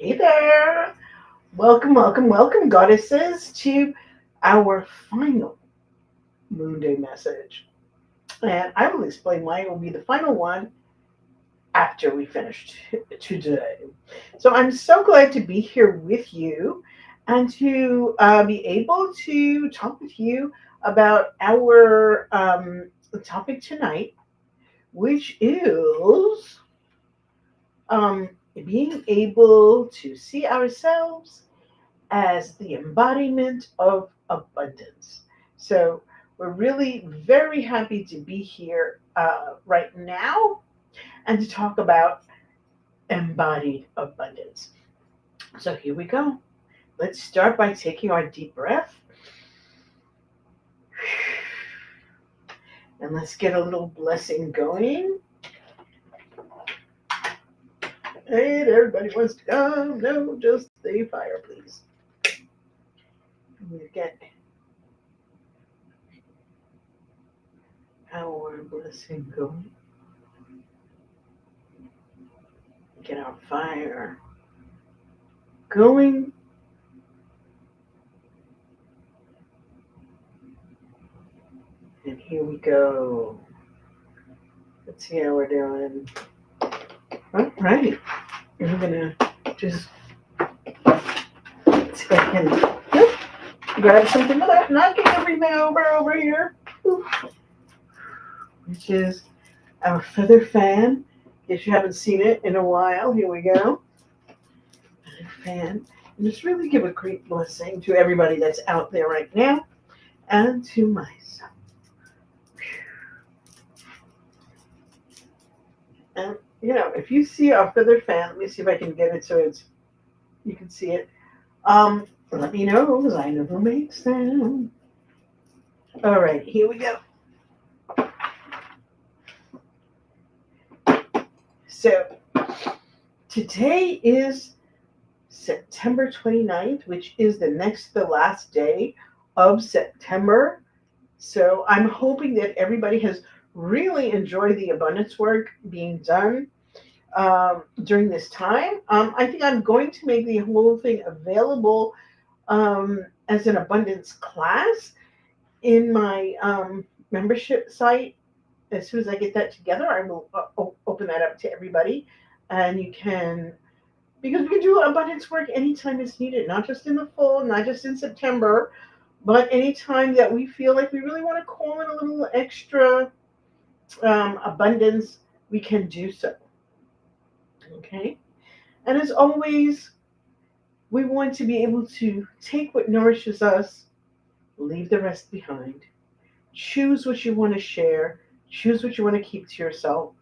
Hey there! Welcome, welcome, welcome, goddesses, to our final Moonday message. And I will explain why it will be the final one after we finish today. So I'm so glad to be here with you and to be able to talk with you about our topic tonight, which is being able to see ourselves as the embodiment of abundance. So we're really very happy to be here right now and to talk about embodied abundance. So here we go. Let's start by taking our deep breath. And let's get a little blessing going. Hey, everybody wants to come. No, just the fire, please. We get our blessing going. Get our fire going. And here we go. Let's see how we're doing. All right. I'm gonna just see if I can grab something without knocking everything over here. Which is our feather fan. If you haven't seen it in a while, here we go. Feather fan. And just really give a great blessing to everybody that's out there right now and to myself. And if you see our feather fan, let me see if I can get it so you can see it. Let me know because I never make sound. All right, here we go. So today is September 29th, which is the last day of September. So I'm hoping that everybody has really enjoyed the abundance work being done during this time. I think I'm going to make the whole thing available as an abundance class in my membership site. As soon as I get that together, I will open that up to everybody. And you can, because we can do abundance work anytime it's needed, not just in the fall, not just in September, but anytime that we feel like we really want to call in a little extra abundance, we can do so. Okay? And as always, we want to be able to take what nourishes us, leave the rest behind. Choose what you want to share, choose what you want to keep to yourself.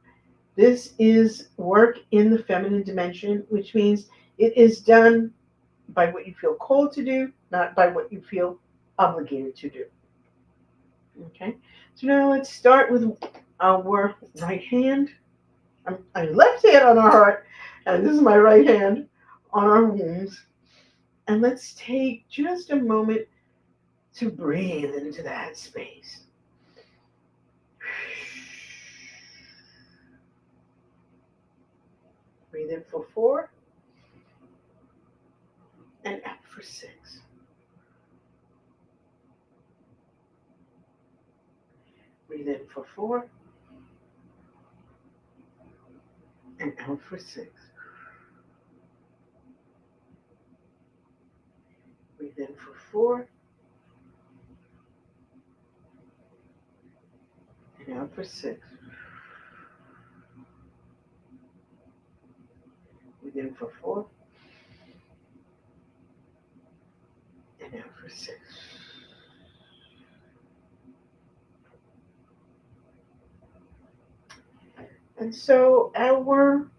This is work in the feminine dimension, which means it is done by what you feel called to do, not by what you feel obligated to do. Okay, so now let's start with our right hand. I'm left hand on our heart, and this is my right hand on our wombs. And let's take just a moment to breathe into that space. Breathe in for 4 and out for 6. Breathe in for 4 and out for 6. Breathe in for 4 and out for 6. Breathe in for 4 and out for 6. And so our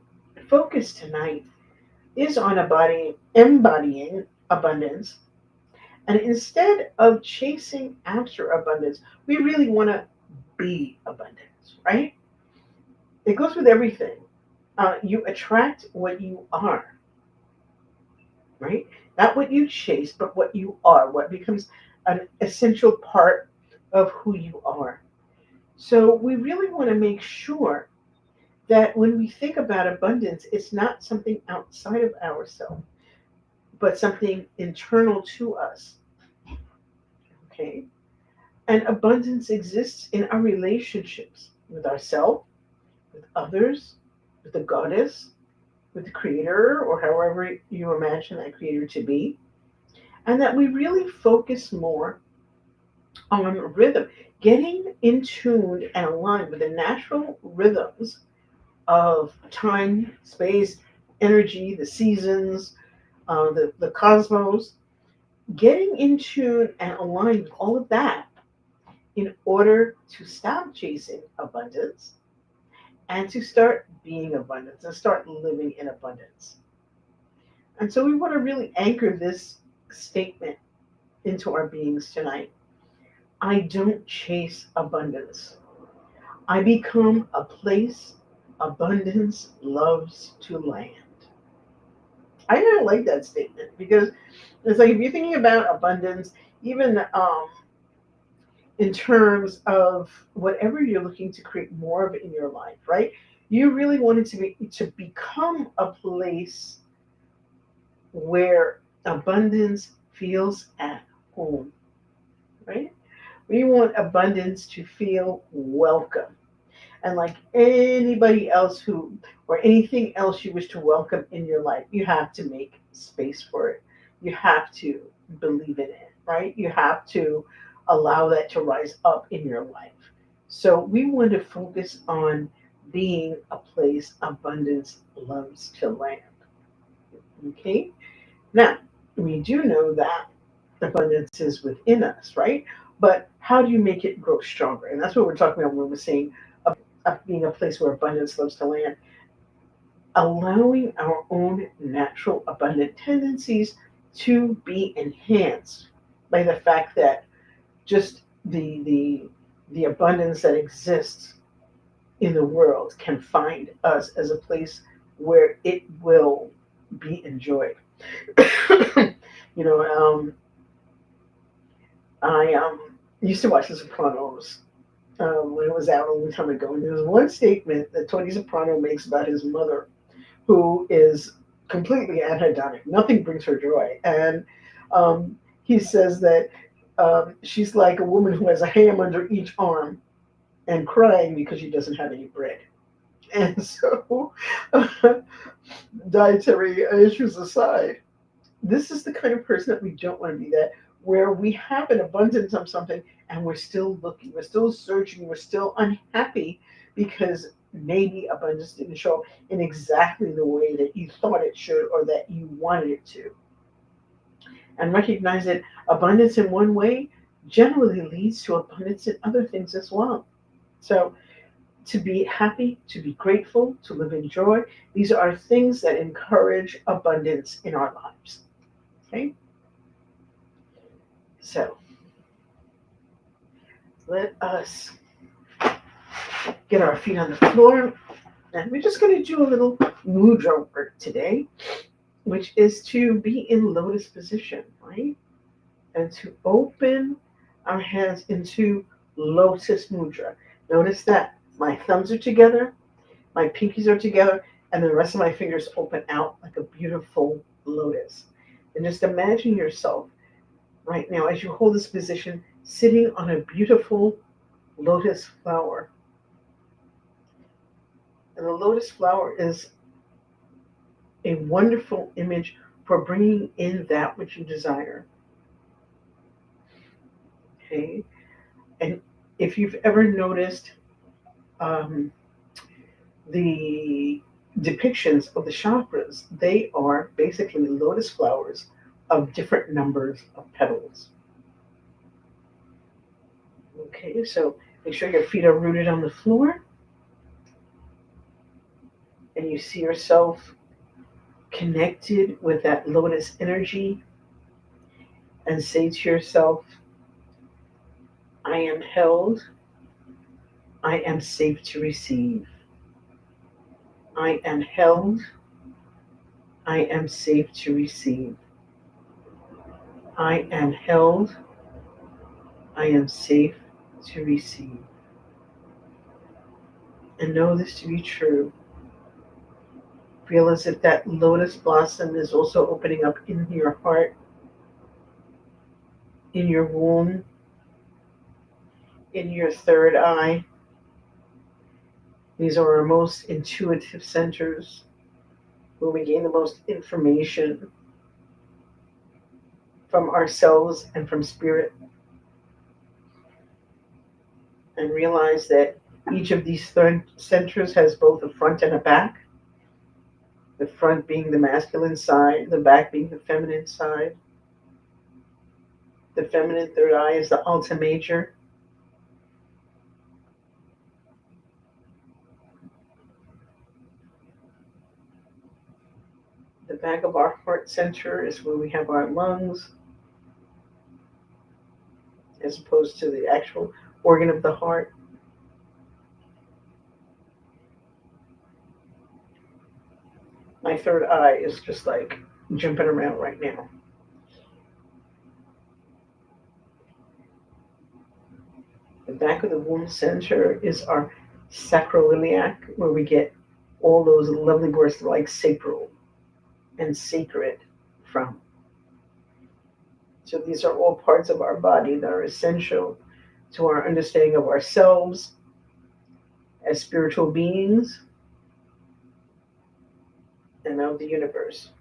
focus tonight is on embodying abundance. And instead of chasing after abundance, we really want to be abundance, right? It goes with everything. You attract what you are, right? Not what you chase, but what you are, what becomes an essential part of who you are. So we really want to make sure that when we think about abundance, it's not something outside of ourselves, but something internal to us. Okay? And abundance exists in our relationships with ourselves, with others, with the goddess, with the creator, or however you imagine that creator to be. And that we really focus more on rhythm, getting in tune and aligned with the natural rhythms of time, space, energy, the seasons, the cosmos, getting in tune and aligned with all of that in order to stop chasing abundance and to start being abundance and start living in abundance. And so we want to really anchor this statement into our beings tonight. I don't chase abundance. I become a place abundance loves to land. I don't like that statement because it's like if you're thinking about abundance, even in terms of whatever you're looking to create more of in your life, right? You really want it to become a place where abundance feels at home, right? We want abundance to feel welcome. And like anybody else who, or anything else you wish to welcome in your life, you have to make space for it. You have to believe in it, right? You have to allow that to rise up in your life. So we want to focus on being a place abundance loves to land. Okay? Now, we do know that abundance is within us, right? But how do you make it grow stronger? And that's what we're talking about when we're saying being a place where abundance loves to land. Allowing our own natural abundant tendencies to be enhanced by the fact that just the abundance that exists in the world can find us as a place where it will be enjoyed. you know, I used to watch The Sopranos when it was out a long time ago, and there was one statement that Tony Soprano makes about his mother, who is completely anhedonic. Nothing brings her joy, and he says that she's like a woman who has a ham under each arm and crying because she doesn't have any bread. And so, dietary issues aside, this is the kind of person that we don't want to be, that where we have an abundance of something and we're still looking, we're still searching, we're still unhappy because maybe abundance didn't show up in exactly the way that you thought it should or that you wanted it to. And recognize that abundance in one way generally leads to abundance in other things as well. So to be happy, to be grateful, to live in joy, these are things that encourage abundance in our lives. Okay? So let us get our feet on the floor. And we're just going to do a little mudra work today, which is to be in lotus position, right? And to open our hands into lotus mudra. Notice that my thumbs are together, my pinkies are together, and the rest of my fingers open out like a beautiful lotus. And just imagine yourself right now as you hold this position sitting on a beautiful lotus flower. And the lotus flower is a wonderful image for bringing in that which you desire. Okay? And if you've ever noticed um, the depictions of the chakras, they are basically lotus flowers of different numbers of petals. Okay, so make sure your feet are rooted on the floor and you see yourself connected with that lotus energy, and say to yourself, I am held, I am safe to receive. I am held, I am safe to receive. I am held, I am safe to receive. And know this to be true. Feel as if that lotus blossom is also opening up in your heart, in your womb, in your third eye. These are our most intuitive centers where we gain the most information from ourselves and from spirit, and realize that each of these centers has both a front and a back. The front being the masculine side, the back being the feminine side. The feminine third eye is the alta major. The back of our heart center is where we have our lungs, as opposed to the actual organ of the heart. My third eye is just like jumping around right now. The back of the womb center is our sacroiliac, where we get all those lovely words like sacral and sacred from. So these are all parts of our body that are essential to our understanding of ourselves as spiritual beings and of the universe.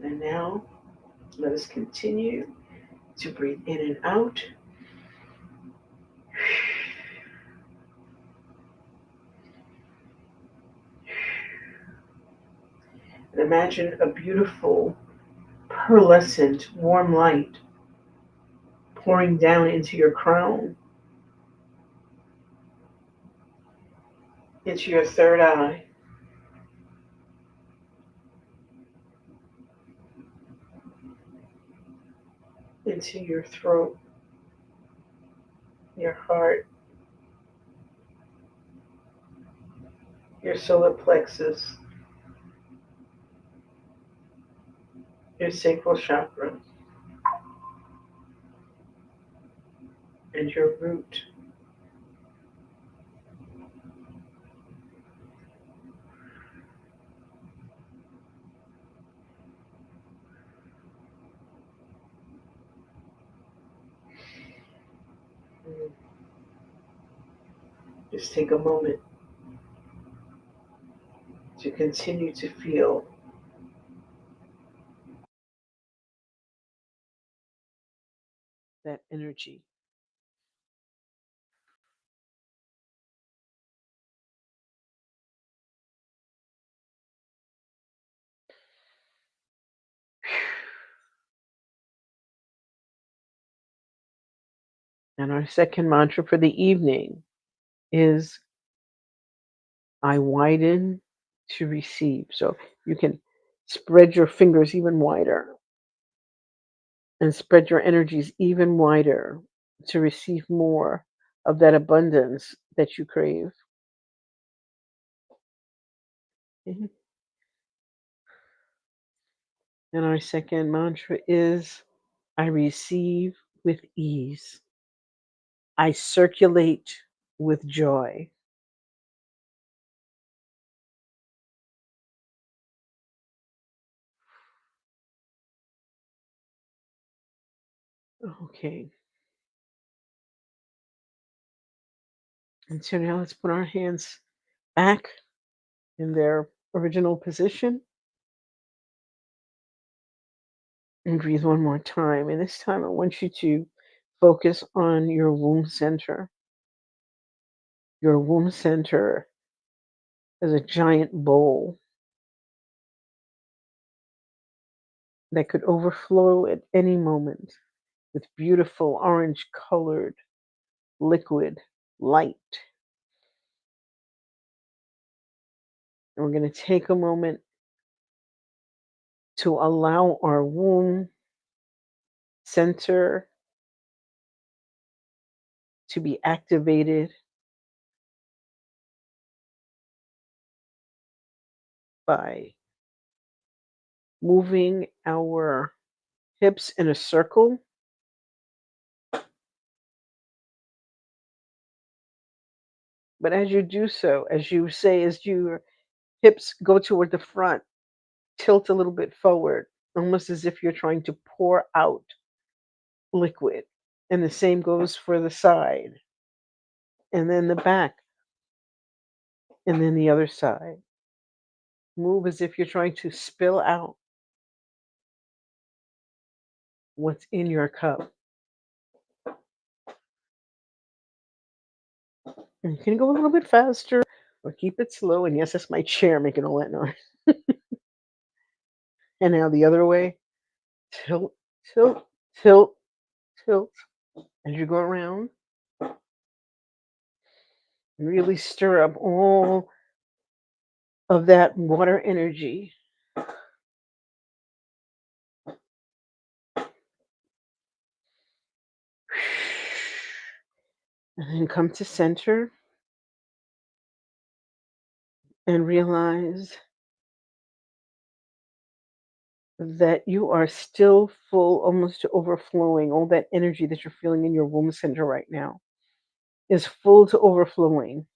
And now let us continue to breathe in and out. And imagine a beautiful, pearlescent, warm light pouring down into your crown, into your third eye, into your throat, your heart, your solar plexus, your sacral chakra, and your root. Just take a moment to continue to feel that energy. And our second mantra for the evening is I widen to receive. So you can spread your fingers even wider and spread your energies even wider to receive more of that abundance that you crave. Mhm. And our second mantra is I receive with ease. I circulate with joy. Okay. And so now let's put our hands back in their original position and breathe one more time. And this time I want you to focus on your womb center. Your womb center is a giant bowl that could overflow at any moment with beautiful orange colored liquid light. And we're going to take a moment to allow our womb center to be activated by moving our hips in a circle. But as you do so, as you say, as your hips go toward the front, tilt a little bit forward, almost as if you're trying to pour out liquid. And the same goes for the side, and then the back, and then the other side. Move as if you're trying to spill out what's in your cup. And you can go a little bit faster or keep it slow. And yes, that's my chair making all that noise. And now the other way. Tilt, tilt, tilt, tilt. As you go around, really stir up all of that water energy. And then come to center and realize that you are still full, almost to overflowing. All that energy that you're feeling in your womb center right now is full to overflowing.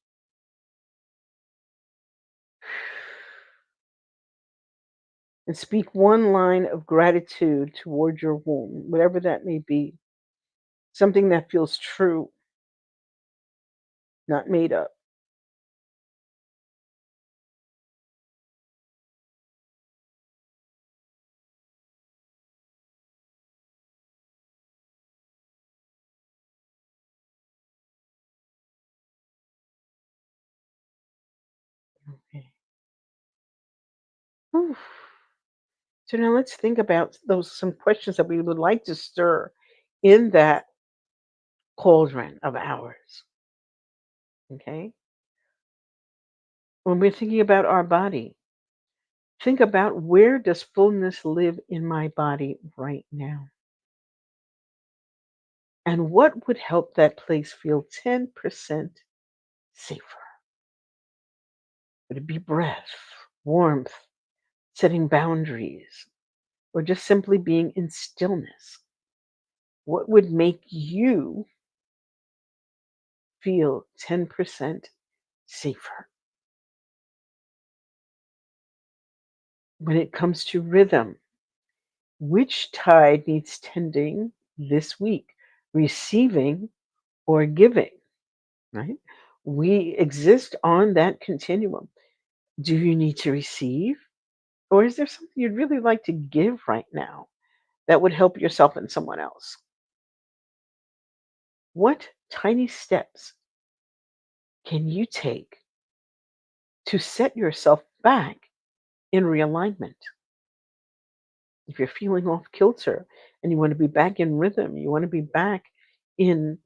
And speak one line of gratitude toward your womb, whatever that may be. Something that feels true, not made up. Okay. Whew. So now let's think about those some questions that we would like to stir in that cauldron of ours. Okay. When we're thinking about our body, think about, where does fullness live in my body right now? And what would help that place feel 10% safer? Would it be breath, warmth, setting boundaries, or just simply being in stillness? What would make you feel 10% safer? When it comes to rhythm, which tide needs tending this week? Receiving or giving, right? We exist on that continuum. Do you need to receive? Or is there something you'd really like to give right now that would help yourself and someone else? What tiny steps can you take to set yourself back in realignment? If you're feeling off kilter and you want to be back in rhythm, you want to be back in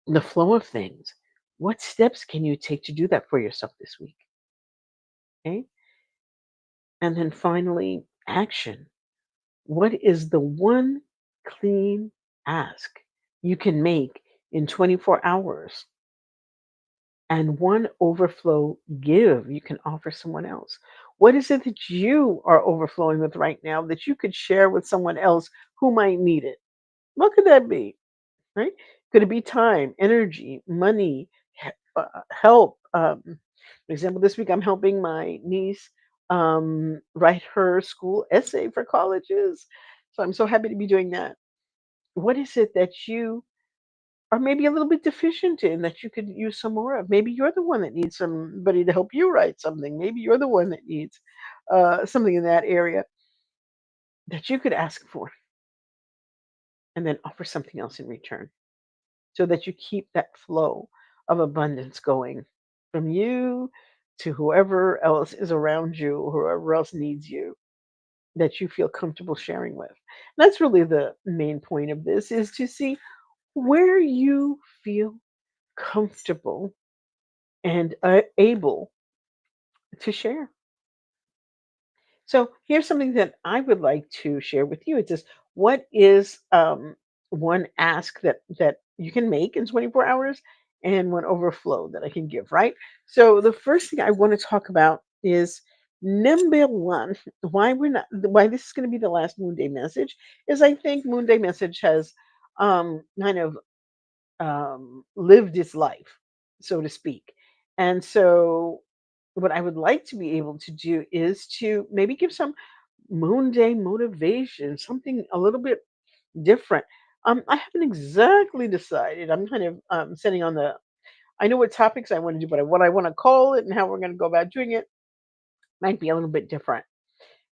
the flow of things, what steps can you take to do that for yourself this week? Okay. And then finally, action. What is the one clean ask you can make in 24 hours, and one overflow give you can offer someone else? What is it that you are overflowing with right now that you could share with someone else who might need it? What could that be? Right? Could it be time, energy, money, help? For example, this week I'm helping my niece write her school essay for colleges. So I'm so happy to be doing that. What is it that you are maybe a little bit deficient in that you could use some more of? Maybe you're the one that needs somebody to help you write something. Maybe you're the one that needs something in that area that you could ask for and then offer something else in return, so that you keep that flow of abundance going from you to whoever else is around you, whoever else needs you, that you feel comfortable sharing with. That's really the main point of this, is to see where you feel comfortable and able to share. So here's something that I would like to share with you. It's just, what is one ask that you can make in 24 hours, and one overflow that I can give, right? So the first thing I want to talk about is Number one, why this is going to be the last Moon Day message is I think Moon Day message has kind of lived its life, so to speak. And so, what I would like to be able to do is to maybe give some Moon Day motivation, something a little bit different. I haven't exactly decided. I'm kind of sitting on the. I know what topics I want to do, but what I want to call it and how we're going to go about doing it might be a little bit different.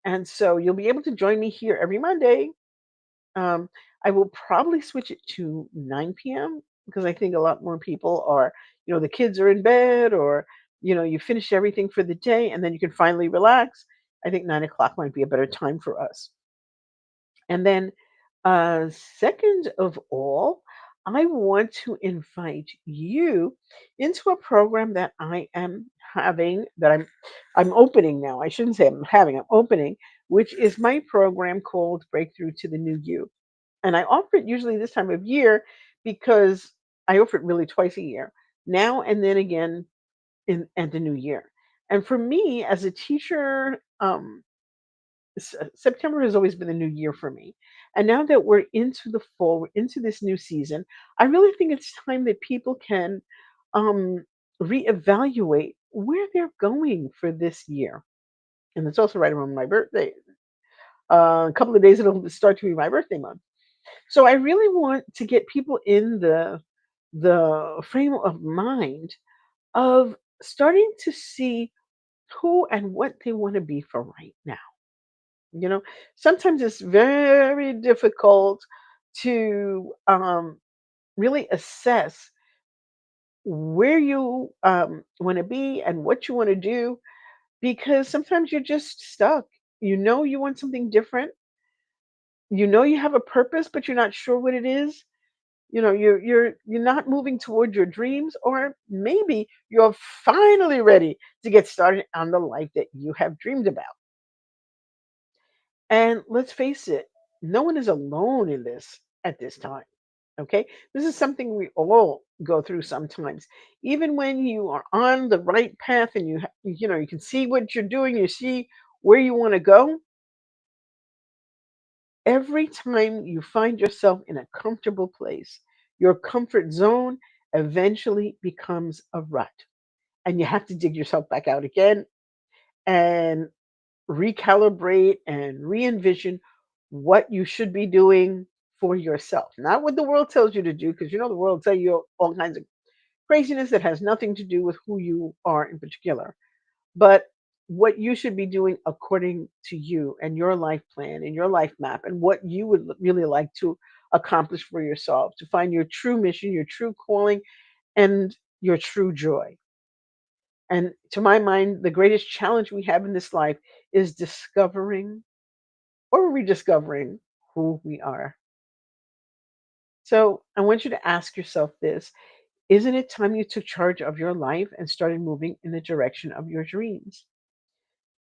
And so you'll be able to join me here every Monday. Um, I will probably switch it to 9 p.m. because I think a lot more people are, the kids are in bed or, you finish everything for the day and then you can finally relax. I think 9 o'clock might be a better time for us. And then, second of all, I want to invite you into a program that I am having, I'm opening now. I shouldn't say I'm having, I'm opening, which is my program called Breakthrough to the New You. And I offer it usually this time of year because I offer it really twice a year, now and then again in at the new year. And for me as a teacher, September has always been the new year for me. And now that we're into the fall, we're into this new season, I really think it's time that people can um, reevaluate where they're going for this year. And it's also right around my birthday. A couple of days it'll start to be my birthday month. So I really want to get people in the frame of mind of starting to see who and what they want to be for right now. You know, sometimes it's very difficult to really assess where you want to be and what you want to do because sometimes you're just stuck. You know, you want something different. You know, you have a purpose, but you're not sure what it is. You're not moving toward your dreams, or maybe you're finally ready to get started on the life that you have dreamed about. And let's face it, no one is alone in this at this time. Okay. This is something we all go through sometimes. Even when you are on the right path and you can see what you're doing, you see where you want to go. Every time you find yourself in a comfortable place, your comfort zone eventually becomes a rut. And you have to dig yourself back out again and recalibrate and re envision what you should be doing for yourself. Not what the world tells you to do, because the world tell you all kinds of craziness that has nothing to do with who you are in particular, but what you should be doing according to you and your life plan and your life map and what you would really like to accomplish for yourself, to find your true mission, your true calling, and your true joy. And to my mind, the greatest challenge we have in this life is discovering or rediscovering who we are. So I want you to ask yourself this: isn't it time you took charge of your life and started moving in the direction of your dreams?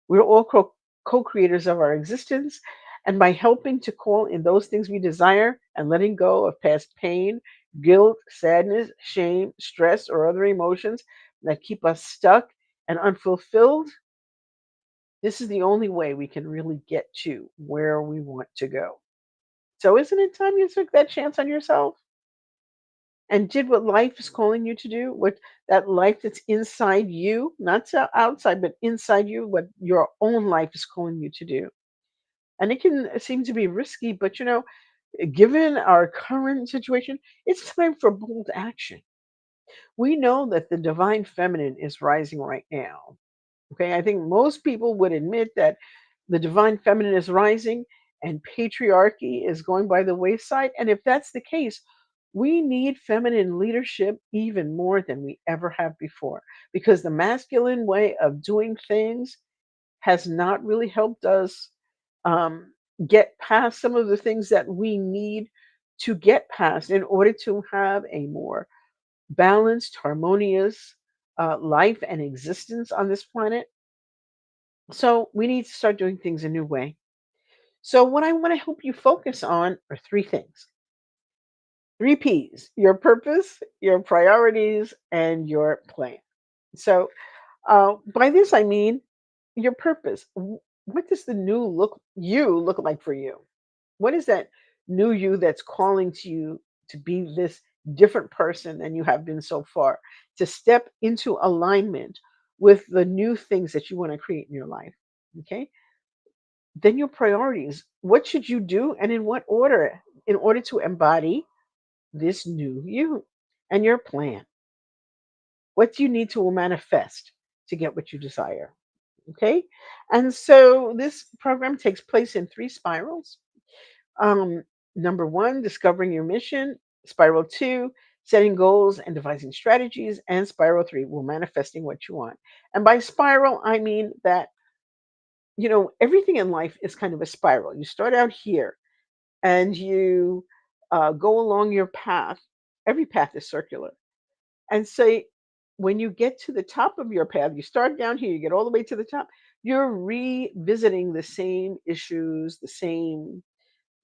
We're all co creators of our existence. And by helping to call in those things we desire and letting go of past pain, guilt, sadness, shame, stress, or other emotions that keep us stuck and unfulfilled, this is the only way we can really get to where we want to go. So, isn't it time you took that chance on yourself and did what life is calling you to do? What that life that's inside you, not outside, but inside you, what your own life is calling you to do. And it can seem to be risky, but given our current situation, it's time for bold action. We know that the divine feminine is rising right now. Okay, I think most people would admit that the divine feminine is rising and patriarchy is going by the wayside. And if that's the case, we need feminine leadership even more than we ever have before because the masculine way of doing things has not really helped us um, get past some of the things that we need to get past in order to have a more balanced, harmonious life and existence on this planet. So we need to start doing things a new way. So, what I want to help you focus on are three things: three P's: your purpose, your priorities, and your plan. So, by this, I mean your purpose. What does the new look like for you? What is that new you that's calling to you to be this different person than you have been so far? To step into alignment with the new things that you want to create in your life. Okay. Then your priorities. What should you do and in what order in order to embody this new you and your plan? What do you need to manifest to get what you desire? Okay. And so this program takes place in three spirals. Um, Number one, discovering your mission. Spiral two, setting goals and devising strategies. And spiral three, well, manifesting what you want. And by spiral, I mean that, everything in life is kind of a spiral. You start out here and you go along your path. Every path is circular. And say, when you get to the top of your path, you start down here, you get all the way to the top, you're revisiting the same issues, the same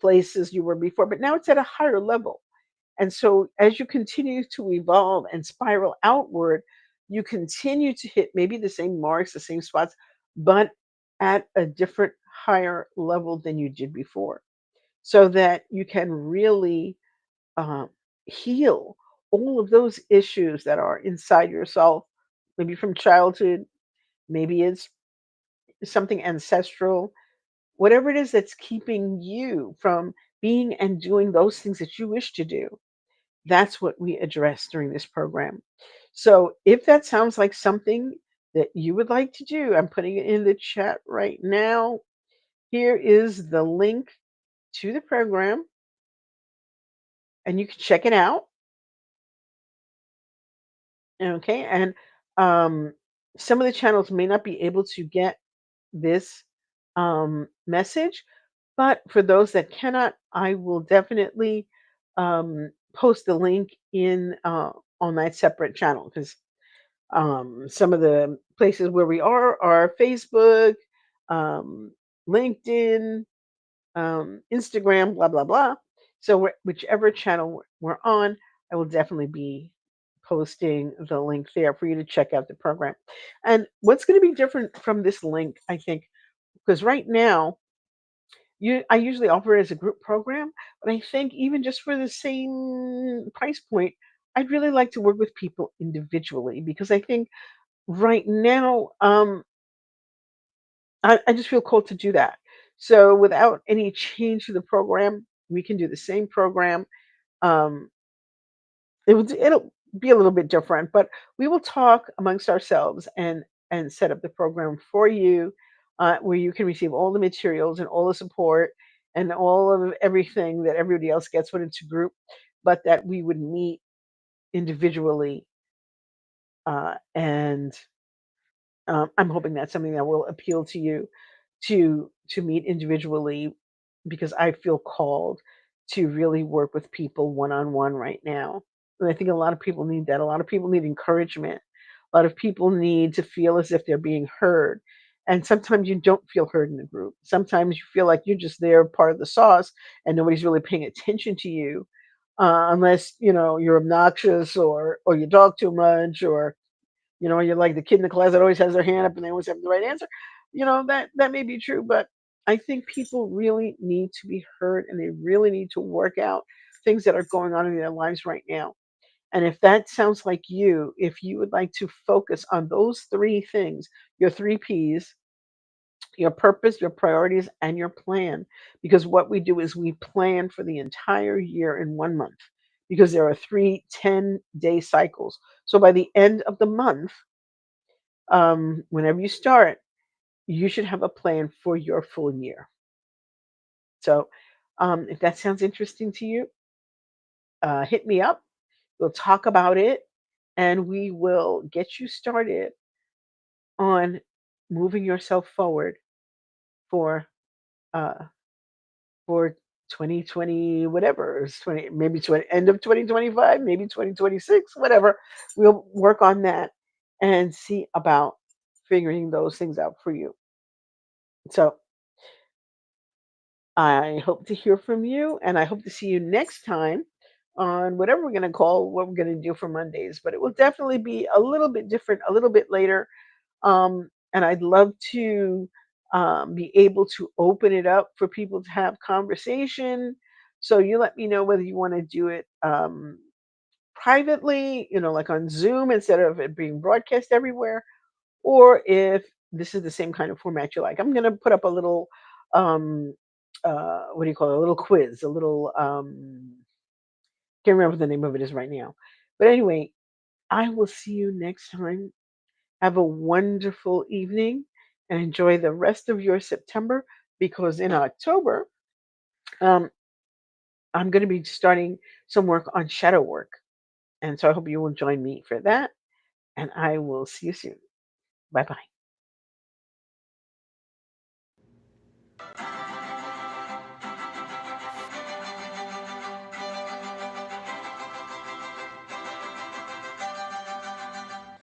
places you were before, but now it's at a higher level. And so as you continue to evolve and spiral outward, you continue to hit maybe the same marks, the same spots, but at a different higher level than you did before. So that you can really um, heal all of those issues that are inside yourself, maybe from childhood, maybe it's something ancestral, whatever it is that's keeping you from being and doing those things that you wish to do. That's what we address during this program. So if that sounds like something that you would like to do, I'm putting it in the chat right now. Here is the link to the program, and you can check it out. Okay. And um, some of the channels may not be able to get this message, but for those that cannot, I will definitely post the link in on that separate channel because some of the places where we are Facebook, um, LinkedIn, Instagram, blah blah blah. So whichever channel we're on, I will definitely be posting the link there for you to check out the program. And what's going to be different from this link, I think, because right now I usually offer it as a group program, but I think even just for the same price point, I'd really like to work with people individually because I think right now I just feel called to do that. So without any change to the program, we can do the same program. Um, it'll be a little bit different, but we will talk amongst ourselves and set up the program for you, where you can receive all the materials and all the support and all of everything that everybody else gets when it's a group, but that we would meet individually, and I'm hoping that's something that will appeal to you to meet individually because I feel called to really work with people one on one right now. And I think a lot of people need that. A lot of people need encouragement. A lot of people need to feel as if they're being heard. And sometimes you don't feel heard in the group. Sometimes you feel like you're just there, part of the sauce, and nobody's really paying attention to you, unless you're obnoxious or you talk too much, or you're like the kid in the class that always has their hand up and they always have the right answer. That may be true, but I think people really need to be heard and they really need to work out things that are going on in their lives right now. And if that sounds like you, if you would like to focus on those three things, your three P's, your purpose, your priorities, and your plan, because what we do is we plan for the entire year in 1 month because there are 3 10-day cycles. So by the end of the month, whenever you start, you should have a plan for your full year. So, if that sounds interesting to you, hit me up. We'll talk about it, and we will get you started on moving yourself forward for uh, for 2020, whatever it's 20, maybe 20, end of 2025, maybe 2026, whatever. We'll work on that and see about figuring those things out for you. So I hope to hear from you, and I hope to see you next time on whatever we're going to call what we're going to do for Mondays. But it will definitely be a little bit different, a little bit later. and I'd love to be able to open it up for people to have conversation. So you let me know whether you want to do it privately, like on Zoom instead of it being broadcast everywhere, or if this is the same kind of format you like. I'm going to put up a little, um, what do you call it? A little quiz, a little, can't remember what the name of it is right now. But anyway, I will see you next time. Have a wonderful evening and enjoy the rest of your September because in October, um, I'm going to be starting some work on shadow work. And so I hope you will join me for that. And I will see you soon. Bye bye.